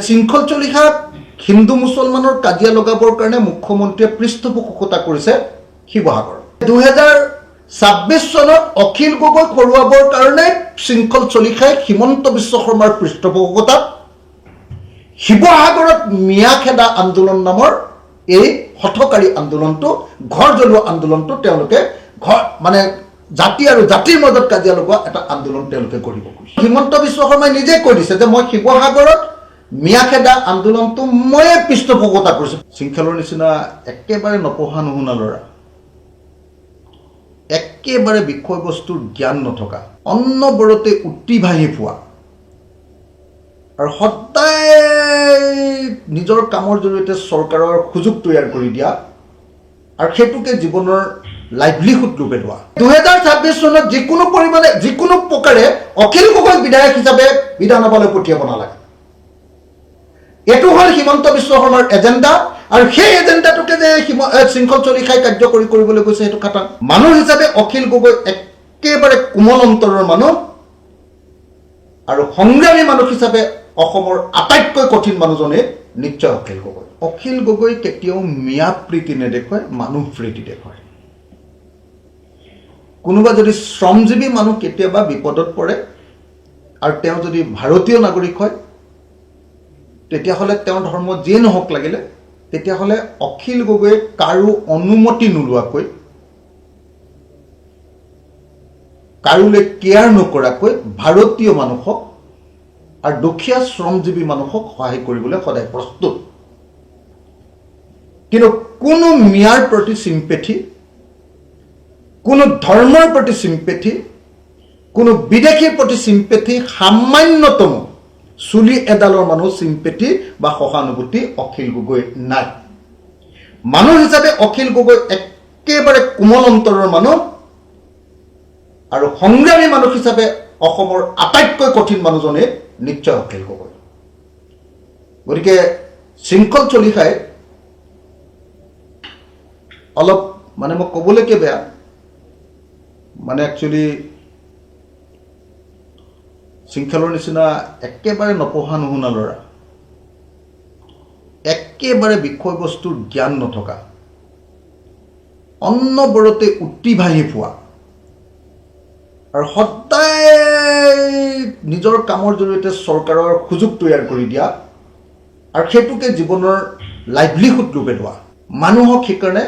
শৃংখল চলিহাত হিন্দু মুছলমানৰ কাজিয়া লগাবৰ কাৰণে মুখ্যমন্ত্ৰীয়ে পৃষ্ঠপোষকতা কৰিছে শিৱসাগৰ। 2026 চনত অখিল গগৈক হৰুৱাবৰ কাৰণে শৃংখল চলিহাই হিমন্ত বিশ্ব শৰ্মাৰ পৃষ্ঠপোষকতাত শিৱসাগৰত মিয়াখেদা আন্দোলন নামৰ এই হঠকাৰী আন্দোলনটো ঘৰ জ্বলোৱা আন্দোলনটো তেওঁলোকে জাতি আৰু জাতিৰ মাজত কাজিয়া লগোৱা এটা আন্দোলন তেওঁলোকে কৰিব খুজিছে। হিমন্ত বিশ্ব শৰ্মাই নিজে কৈ দিছে যে মই শিৱসাগৰত মিয়াখেদা আন্দোলনটো ময়ে পৃষ্ঠপোষকতা কৰিছোঁ। শৃংখলৰ নিচিনা একেবাৰে নপঢ়া নুশুনা ল'ৰা, একেবাৰে বিষয়বস্তুৰ জ্ঞান নথকা, অন্নবৰতে উটি ভাহি পোৱা আৰু সদায় নিজৰ কামৰ জৰিয়তে চৰকাৰৰ সুযোগ তৈয়াৰ কৰি দিয়া আৰু সেইটোকে জীৱনৰ লাইভলিহুড ৰূপে লোৱা। 2026 চনত যিকোনো পৰিমাণে যিকোনো প্ৰকাৰে অখিল গগৈক বিধায়ক হিচাপে বিধানসভালৈ পঠিয়াব নালাগে। এইটো হ'ল হিমন্ত বিশ্ব শৰ্মাৰ এজেণ্ডা আৰু সেই এজেণ্ডাটোকে যে শৃংখল চলিহাই কাৰ্যকৰী কৰিবলৈ গৈছে সেইটো খাটাং। মানুহ হিচাপে অখিল গগৈ একেবাৰে কোমল অন্তৰৰ মানুহ আৰু সংগ্ৰামী মানুহ হিচাপে অসমৰ আটাইতকৈ কঠিন মানুহজনে নিশ্চয় অখিল গগৈ। অখিল গগৈ কেতিয়াও মিয়া প্ৰীতি নেদেখুৱায়, মানুহ প্ৰীতি দেখুৱায়। কোনোবা যদি শ্ৰমজীৱী মানুহ কেতিয়াবা বিপদত পৰে আৰু তেওঁ যদি ভাৰতীয় নাগৰিক হয় তেতিয়াহ'লে তেওঁৰ ধৰ্ম যিয়ে নহওক লাগিলে তেতিয়াহ'লে অখিল গগৈয়ে কাৰো অনুমতি নোলোৱাকৈ, কাৰোলৈ কেয়াৰ নকৰাকৈ ভাৰতীয় মানুহক আৰু দুখীয়া শ্ৰমজীৱী মানুহক সহায় কৰিবলৈ সদায় প্ৰস্তুত। কিন্তু কোনো মিয়াৰ প্ৰতি চিম্পেথি, কোনো ধৰ্মৰ প্ৰতি চিম্পেথি, কোনো বিদেশীৰ প্ৰতি চিম্পেথি, সামান্যতম চুলি এডালৰ মানুহ চিম্পেথি বা সহানুভূতি অখিল গগৈ নাই। মানুহ হিচাপে অখিল গগৈ একেবাৰে কোমল অন্তৰৰ মানুহ আৰু সংগ্ৰামী মানুহ হিচাপে অসমৰ আটাইতকৈ কঠিন মানুহজনে নিশ্চয় অখিল গগৈ। গতিকে শৃংখল চলিহাই অলপ মই ক'বলৈকে বেয়া, একচুৱেলি শৃংখলৰ নিচিনা একেবাৰে নপঢ়া নুশুনা ল'ৰা, একেবাৰে বিষয়বস্তুৰ জ্ঞান নথকা, অন্নবৰতে উটি ভাহি পোৱা আৰু সদায় নিজৰ কামৰ জৰিয়তে চৰকাৰৰ সুযোগ তৈয়াৰ কৰি দিয়া আৰু সেইটোকে জীৱনৰ লাইভলিহুড ৰূপে লোৱা মানুহক সেইকাৰণে